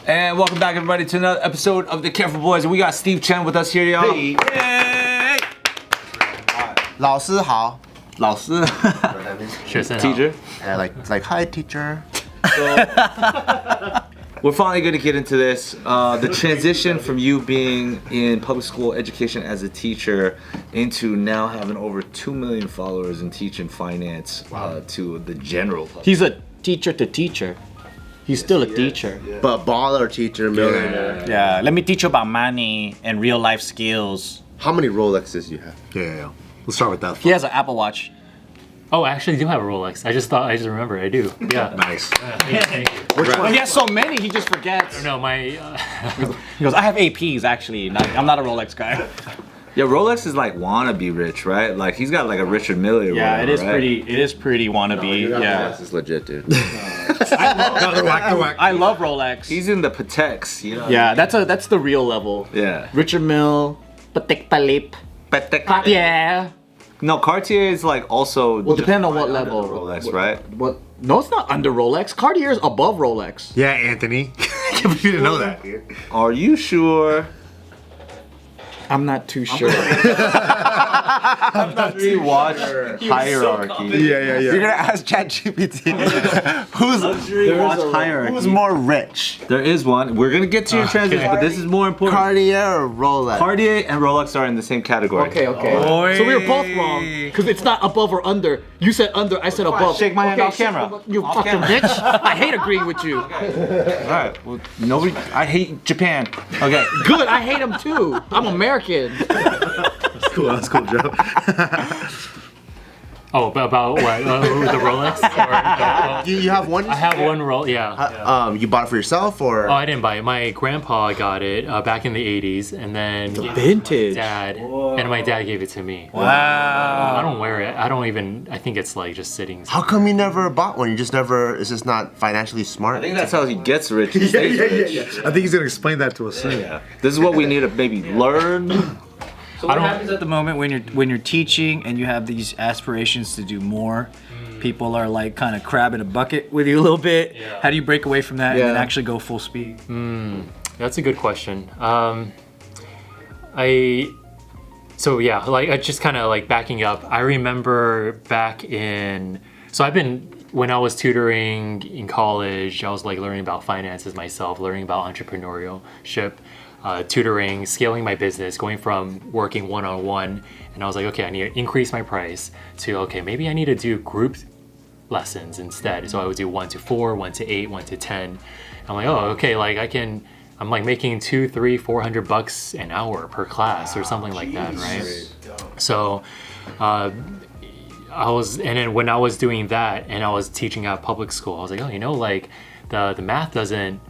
And welcome back, everybody, to another episode of The Careful Boys. And we got Steve Chen with us here, y'all. Hey. Yay! 老师好. 老师. Teacher. Yeah, like hi teacher. So, we're finally going to get into this. The transition from you being in public school education as a teacher into now having over 2 million followers and teaching finance to the general public. He's a teacher to teacher. He's still a teacher. Yeah. But baller teacher, millionaire. Yeah, let me teach you about money and real life skills. How many Rolexes you have? Yeah. Let's start with that. He has an Apple Watch. Oh, I actually do have a Rolex. I just remembered I do. Yeah. Nice. Thank you. Which one? He has so many, he just forgets. No, my. He goes, I have APs actually. I'm not a Rolex guy. Yeah, Rolex is like wannabe rich, right? Like he's got like a Richard Mille. Yeah, whatever, it is right? pretty. It is pretty wannabe. Yeah. This is legit, dude. I love Rolex. He's in the Pateks, you know. Yeah, that's the real level. Yeah. Richard Mille, Patek Philippe. Yeah. No, Cartier is like also. Well, depending on what level. Rolex, right? What? No, it's not under Rolex. Cartier is above Rolex. Yeah, Anthony. You didn't know that, dude. Are you sure? I'm not too sure. I'm not too watch hierarchy. Yeah. You're gonna ask ChatGPT who's more rich, There is one. We're gonna get to your transition, but this is more important. Cartier or Rolex? Cartier and Rolex are in the same category. Okay. So we were both wrong because it's not above or under. You said under, I said above. Shake my hand off shake camera. my- You Off fucking camera. bitch. I hate agreeing with you. All right. Well, nobody. I hate Japan. Okay. Good, I hate him too. I'm American. That's cool, Joe. Oh, about what? The Rolex? You have one? I have one Rolex. Yeah. You bought it for yourself or? Oh, I didn't buy it. My grandpa got it back in the '80s, and then Vintage. my dad gave it to me. Wow. I don't wear it. I don't even. I think it's like just sitting. How come you never bought one? You just never. It's just not financially smart. I think that's how he gets rich. He stays rich. I think he's gonna explain that to us soon. Yeah. This is what we need to maybe learn. So what happens at the moment when you're teaching and you have these aspirations to do more? People are like kind of crab in a bucket with you a little bit. Yeah. How do you break away from that and then actually go full speed? That's a good question. Just kind of like backing up. I remember back in. So when I was tutoring in college, I was like learning about finances myself, learning about entrepreneurship. Tutoring, scaling my business, going from working one-on-one, and I was like, okay, I need to increase my price to, okay, maybe I need to do group lessons instead. So I would do 1 to 4, 1 to 8, 1 to 10. I'm like, oh, okay, like I'm like making $200-$400 an hour per class or something like that, right? So, and then when I was doing that and I was teaching at public school, I was like, oh, like the math doesn't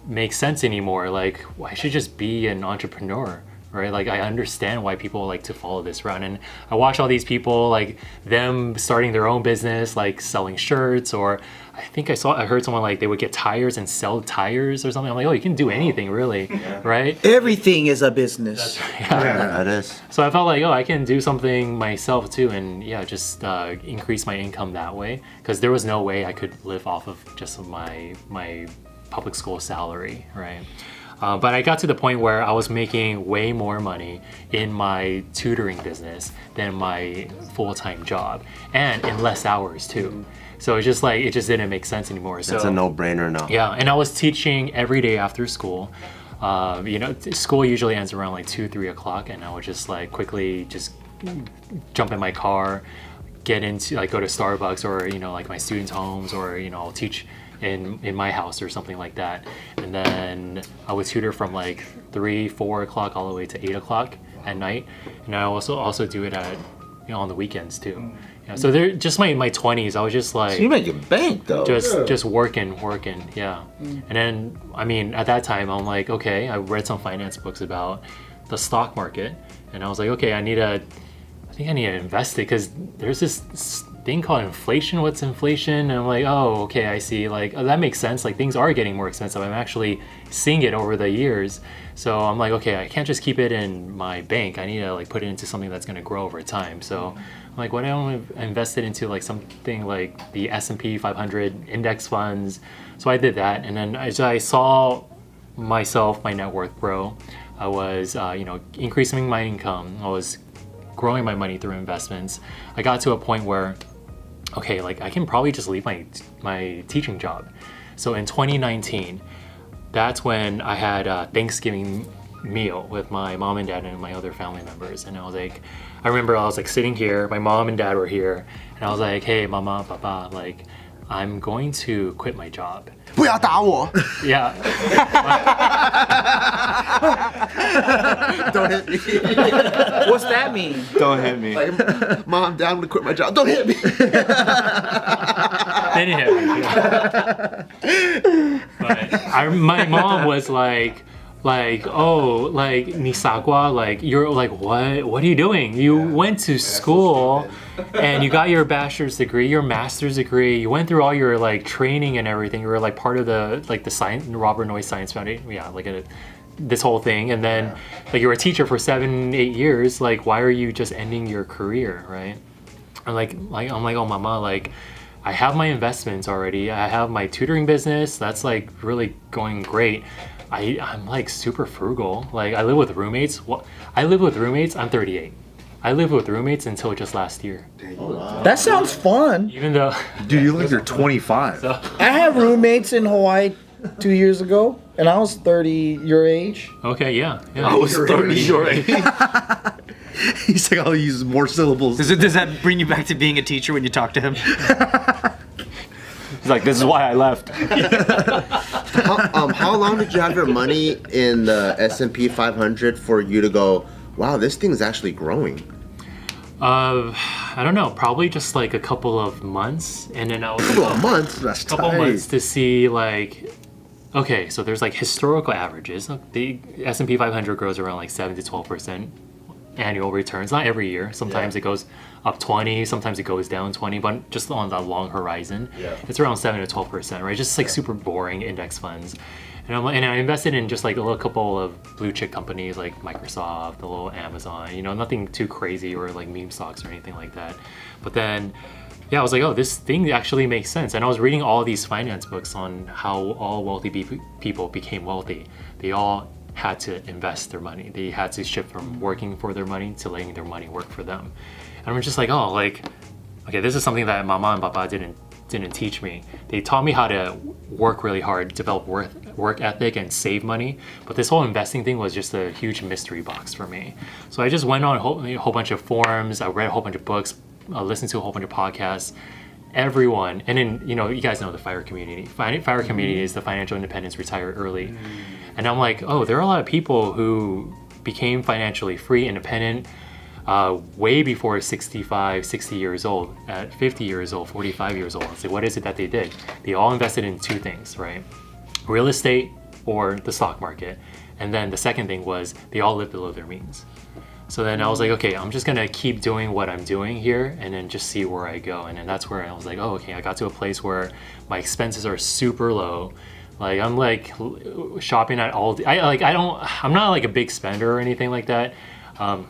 make sense anymore. Like, I should just be an entrepreneur, right? Like, I understand why people like to follow this route. And I watch all these people, like them starting their own business, like selling shirts, or I think I heard someone like they would get tires and sell tires or something. I'm like, oh, you can do anything really, right? Everything is a business. Yeah, it is. So I felt like, oh, I can do something myself too, and just increase my income that way, because there was no way I could live off of just my public school salary, right? But I got to the point where I was making way more money in my tutoring business than my full-time job, and in less hours too. So it's just like, it just didn't make sense anymore. It's a no-brainer now. Yeah, and I was teaching every day after school. School usually ends around like 2-3 o'clock, and I would just like quickly just jump in my car, get into like go to Starbucks or like my students' homes, or I'll teach in my house or something like that, and then I would tutor from like 3-4 o'clock all the way to 8 o'clock at night, and I also do it at on the weekends too. So they're just my 20s. I was just like, So you make your bank though. just working, yeah. And then at that time I'm like, okay, I read some finance books about the stock market, and I was like, okay, I think I need to invest it, because there's this thing called inflation. What's inflation? And I'm like, oh, okay, I see. Like, oh, that makes sense. Like, things are getting more expensive. I'm actually seeing it over the years. So I'm like, okay, I can't just keep it in my bank. I need to like put it into something that's going to grow over time. So I'm like, why don't I invest it into like something like the S&P 500 index funds? So I did that, and then I saw myself, my net worth grow. I was, increasing my income. I was growing my money through investments. I got to a point where, okay, like I can probably just leave my teaching job. So in 2019, that's when I had a Thanksgiving meal with my mom and dad and my other family members. And I remember I was like sitting here, my mom and dad were here, and I was like, hey, mama, papa, like, I'm going to quit my job. 不要打我 Yeah. Don't hit me. What's that mean? Don't hit me. Like, Mom, Dad, I'm gonna quit my job. Don't hit me. They didn't hit me. Yeah. But my mom was like, oh, like Nisagwa, like you're like, what are you doing? You went to school and you got your bachelor's degree, your master's degree, you went through all your like training and everything. You were like part of the science, Robert Noyce Science Foundation. Yeah, like this whole thing. And then like you were a teacher for 7-8 years. Like, why are you just ending your career, right? I'm like, oh mama, like I have my investments already. I have my tutoring business. That's like really going great. I'm like super frugal. Like I live with roommates. I'm 38. I lived with roommates until just last year. That sounds fun. Even though, Dude, you look like you're 25. I had roommates in Hawaii 2 years ago, and I was 30 your age. okay, yeah. I was 30 your age. He's like, I'll use more syllables. Does that bring you back to being a teacher when you talk to him? He's like, this is why I left. How long did you have your money in the S&P 500 for you to go, wow, this thing's actually growing? I don't know, probably just like a couple of months, and then I was A couple of months? That's couple tight. months to see like, okay, so there's like historical averages. The S&P 500 grows around like 7 to 12% annual returns, not every year. Sometimes it goes up 20, sometimes it goes down 20, but just on the long horizon, it's around 7 to 12%, right? Just like super boring index funds. And I invested in just like a little couple of blue chip companies like Microsoft, a little Amazon, nothing too crazy or like meme stocks or anything like that. But then, yeah, I was like, oh, this thing actually makes sense. And I was reading all these finance books on how all wealthy people became wealthy. They all had to invest their money. They had to shift from working for their money to letting their money work for them. And I'm just like, oh, like, okay, this is something that mama and papa didn't teach me. They taught me how to work really hard, develop work ethic, and save money. But this whole investing thing was just a huge mystery box for me. So I just went on a whole bunch of forums. I read a whole bunch of books, listened to a whole bunch of podcasts. Everyone, and then you guys know the FIRE community. FIRE community is the financial independence, retire early. And I'm like, oh, there are a lot of people who became financially free, independent, way before 65, 60 years old, at 50 years old, 45 years old. So what is it that they did? They all invested in two things, right? Real estate or the stock market. And then the second thing was they all lived below their means. So then I was like, okay, I'm just gonna keep doing what I'm doing here and then just see where I go. And then that's where I was like, oh, okay, I got to a place where my expenses are super low. Like I'm like shopping at Aldi. I'm not like a big spender or anything like that. I'm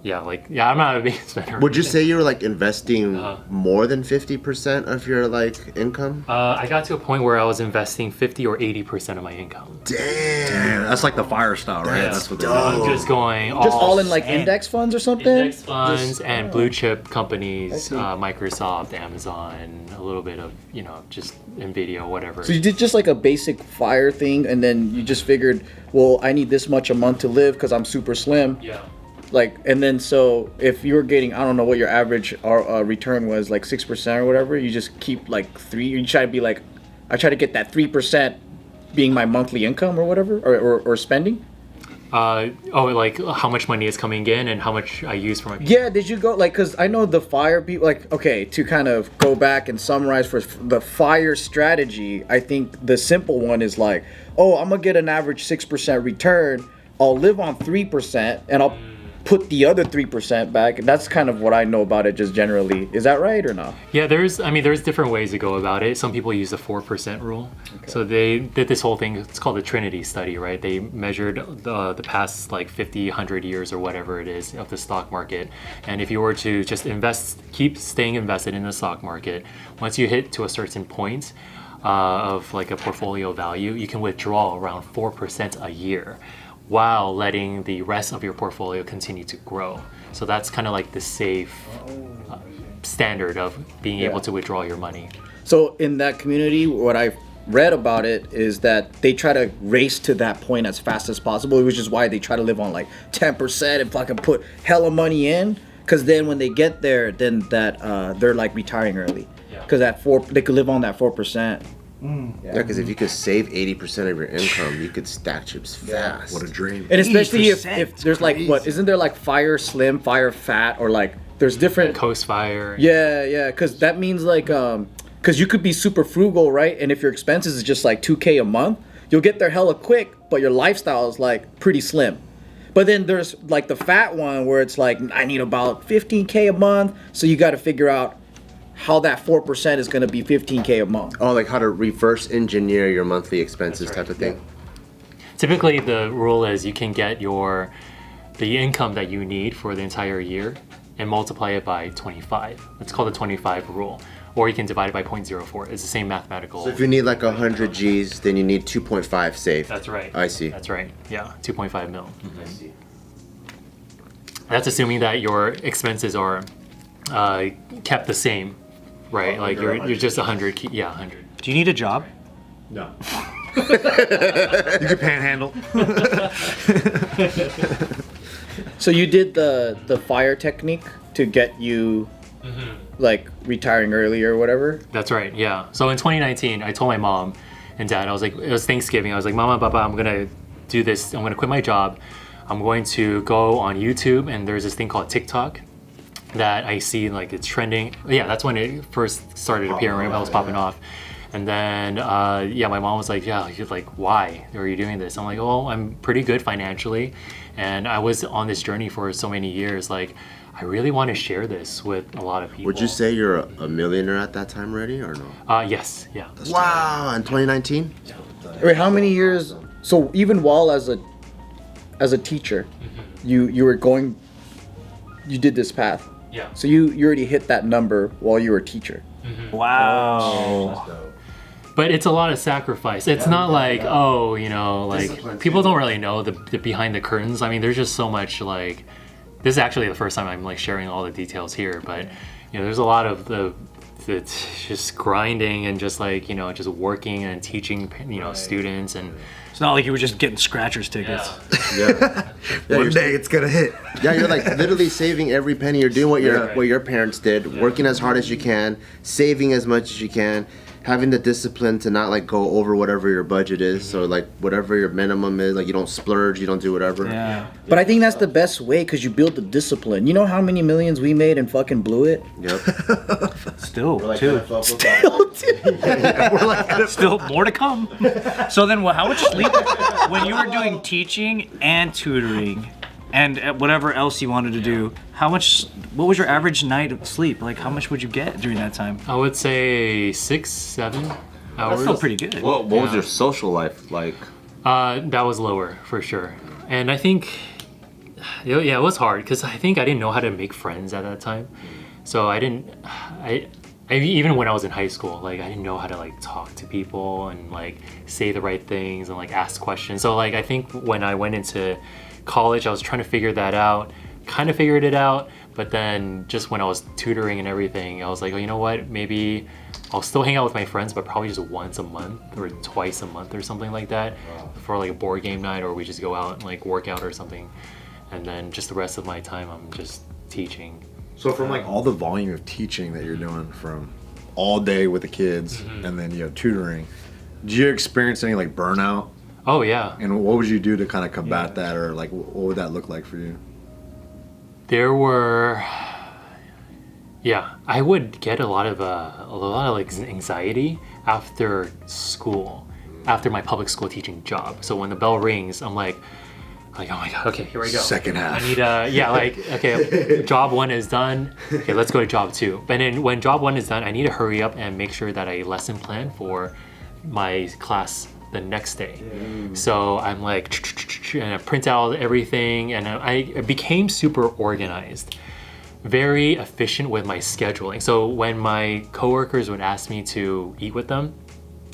not a big spender. Would you say you were like investing more than 50% of your like income? I got to a point where I was investing 50 or 80% of my income. Damn, that's like the fire style, right? That's what they're I'm just going Just all in like index funds or something? Index funds and blue chip companies, Microsoft, Amazon, a little bit of, just Nvidia, whatever. So you did just like a basic FIRE thing, and then you just figured, well, I need this much a month to live because I'm super slim. Yeah. Like, and then so if you're getting, I don't know what your average return was, like 6% or whatever, you just keep like you try to be like, I try to get that 3% being my monthly income or whatever, or spending. Like how much money is coming in and how much I use for my. Yeah, did you go like, because I know the FIRE people, like, okay, to kind of go back and summarize for the FIRE strategy, I think the simple one is like, oh, I'm gonna get an average 6% return, I'll live on 3% and I'll put the other 3% back. And that's kind of what I know about it just generally. Is that right or not? Yeah, there's different ways to go about it. Some people use the 4% rule. Okay. So they did this whole thing, it's called the Trinity study, right? They measured the past like 50, 100 years or whatever it is of the stock market. And if you were to just keep staying invested in the stock market, once you hit to a certain point, of like a portfolio value, you can withdraw around 4% a year while letting the rest of your portfolio continue to grow. So that's kind of like the safe standard of being able to withdraw your money. So in that community, what I've read about it is that they try to race to that point as fast as possible, which is why they try to live on like 10% and fucking put hella money in, because then when they get there, then that they're like retiring early, because they could live on that 4%. Yeah, because if you could save 80% of your income, you could stack chips fast. What a dream. And especially if 80%, there's like, what, isn't there like fire slim, fire fat, or like there's different. Coast fire. Yeah, because that means like, because you could be super frugal, right? And if your expenses is just like 2K a month, you'll get there hella quick, but your lifestyle is like pretty slim. But then there's like the fat one where it's like, I need about 15K a month, so you got to figure out how that 4% is going to be 15K a month. Oh, like how to reverse engineer your monthly expenses type of thing. Typically, the rule is you can get the income that you need for the entire year and multiply it by 25. It's called the 25 rule. Or you can divide it by 0.04. It's the same mathematical. So if you need like 100 G's, then you need 2.5 saved. That's right. I see. That's right. Yeah, 2.5 mil. I see. That's assuming that your expenses are kept the same, right? Like you're just 100. Yeah, 100. Do you need a job? No. You can panhandle. So you did the fire technique to get you like retiring early or whatever? That's right. Yeah. So in 2019, I told my mom and dad, I was like, it was Thanksgiving. I was like, Mama, Papa, I'm gonna do this. I'm gonna quit my job. I'm going to go on YouTube, and there's this thing called TikTok that I see like it's trending. Yeah, that's when it first started appearing. Right, when it was popping off. And then, my mom was like, yeah, you're like, why are you doing this? I'm like, oh, I'm pretty good financially. And I was on this journey for so many years. Like, I really want to share this with a lot of people. Would you say you're a millionaire at that time already or no? Yes, yeah. Wow, in 2019? Wait, how many years? So even while as a teacher, you did this path. Yeah. So you already hit that number while you were a teacher. Wow. But it's a lot of sacrifice. It's not like, oh, like people don't really know the behind the curtains. I mean, there's just so much like, this is actually the first time I'm like sharing all the details here, but there's a lot of the just grinding and just like, just working and teaching, students, and It's not like you were just getting scratchers tickets. Yeah. One day it's gonna hit. Yeah, you're like literally saving every penny. You're doing what your parents did, working as hard as you can, saving as much as you can, having the discipline to not like go over whatever your budget is. So like whatever your minimum is, like you don't splurge, you don't do whatever. Yeah. But I think that's the best way because you build the discipline. You know how many millions we made and fucking blew it? Yep. Still, too. Still more to come. So then, how much sleep when you were doing teaching and tutoring, and whatever else you wanted to do? What was your average night of sleep? Like, how much would you get during that time? I would say 6-7 hours. That's still pretty good. What was your social life like? That was lower for sure, and I think, it was hard because I think I didn't know how to make friends at that time. So I even when I was in high school, like I didn't know how to like talk to people and like say the right things and like ask questions. So like I think when I went into college, I was trying to figure that out. Kind of figured it out, but then just when I was tutoring and everything, I was like, oh, you know what? Maybe I'll still hang out with my friends, but probably just once a month or twice a month or something like that for like a board game night, or we just go out and like work out or something. And then just the rest of my time, I'm just teaching. So from like all the volume of teaching that you're doing from all day with the kids and then you have tutoring, did you experience any like burnout? Oh yeah. And what would you do to kind of combat that, or like what would that look like for you? There were, I would get a lot of like anxiety after school, after my public school teaching job. So when the bell rings, I'm like, oh my god, okay, here we go. Second half. I need okay, job 1 is done. Okay, let's go to job 2. And then when job 1 is done, I need to hurry up and make sure that I lesson plan for my class the next day. So I'm like, and I print out everything, and I became super organized, very efficient with my scheduling. So when my coworkers would ask me to eat with them,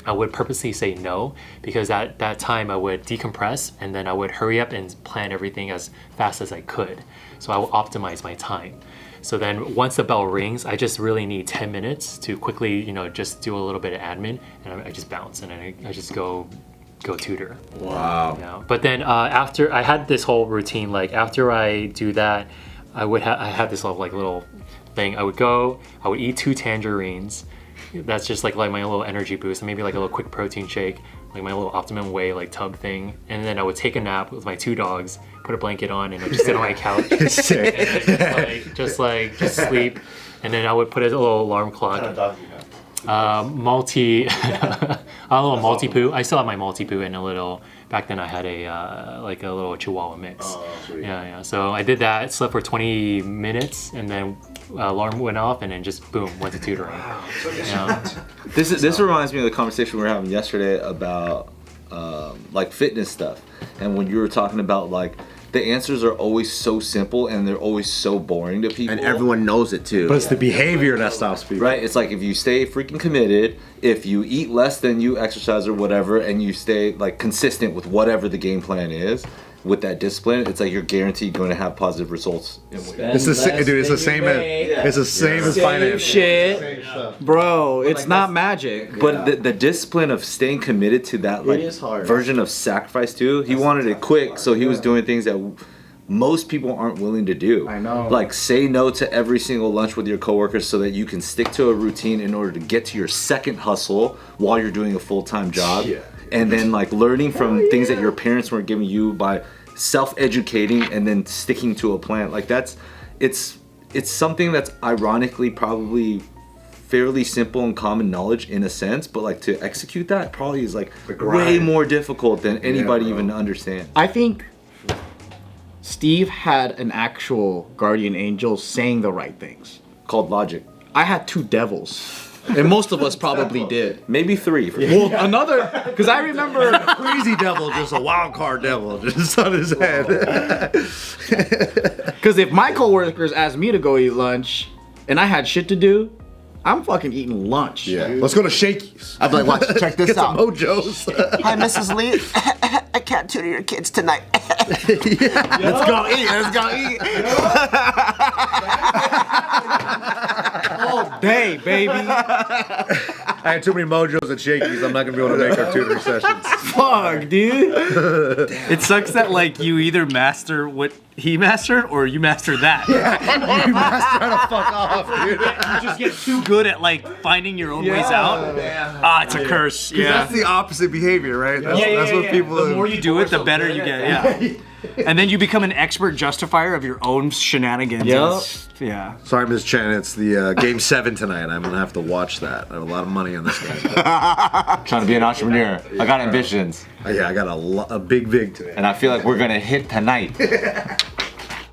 I would purposely say no, because at that time I would decompress and then I would hurry up and plan everything as fast as I could. So I would optimize my time. So then once the bell rings, I just really need 10 minutes to quickly, just do a little bit of admin, and I just bounce and I just go tutor. Wow. But then after I had this whole routine, like after I do that, I had this little thing. I would eat 2 tangerines. That's just like my little energy boost, and maybe like a little quick protein shake, like my little Optimum Whey like tub thing. And then I would take a nap with my 2 dogs, put a blanket on, and I'd just sit on my couch and just sleep. And then I would put a little alarm clock. What kind of dog do you have? A little Maltipoo. I still have my Maltipoo and a little. Back then I had a little Chihuahua mix. Oh, sweet. Yeah. So I did that. Slept for 20 minutes, and then alarm went off, and then just boom, went to tutoring. This reminds me of the conversation we were having yesterday about like fitness stuff, and when you were talking about like the answers are always so simple and they're always so boring to people, And everyone knows it too. But it's the behavior that stops people. right? It's like if you stay freaking committed, if you eat less than you exercise or whatever, and you stay like consistent with whatever the game plan is, with that discipline, it's like you're guaranteed going to have positive results. It's the same, dude. It's the same as finance. Shit, bro. It's not magic. But the discipline of staying committed to that like is hard. version of sacrifice too. He wanted it quick, so he was doing things that most people aren't willing to do. I know. Like say no to every single lunch with your coworkers so that you can stick to a routine in order to get to your second hustle while you're doing a full-time job. Yeah. And then like learning from things that your parents weren't giving you by self-educating and then sticking to a plan. Like it's something that's ironically probably fairly simple and common knowledge in a sense, but like to execute that probably is like way grind. more difficult than anybody bro. even understands. I think Steve had an actual guardian angel saying the right things. Called logic. I had 2 devils. And most of us probably did. Maybe 3. Well, another, because I remember, Crazy devil, just a wild card devil, just on his head. because if my coworkers asked me to go eat lunch and I had shit to do, I'm fucking eating lunch. Yeah. Let's go to Shakey's. I'd be like, watch, check this Get some out. mojos. Hi, Mrs. Lee. I can't tutor your kids tonight. Let's go eat. Let's go eat. All day, baby. I had too many mojos at Shakey's. I'm not gonna be able to make our tutoring sessions. Fuck, dude. It sucks that like you either master what he mastered or you master that. You must try to fuck off, dude. You just get too good at like finding your own ways out. Ah, it's a curse. Yeah. That's the opposite behavior, right? That's what people. The more you do it, the better you get. Yeah. And then you become an expert justifier of your own shenanigans. Yep. Yeah. Sorry, Ms. Chen. It's the Game 7 tonight. I'm gonna have to watch that. I have a lot of money on this game. Trying to be an entrepreneur. I got ambitions. Yeah, I got a big vig today. And I feel like we're gonna hit tonight.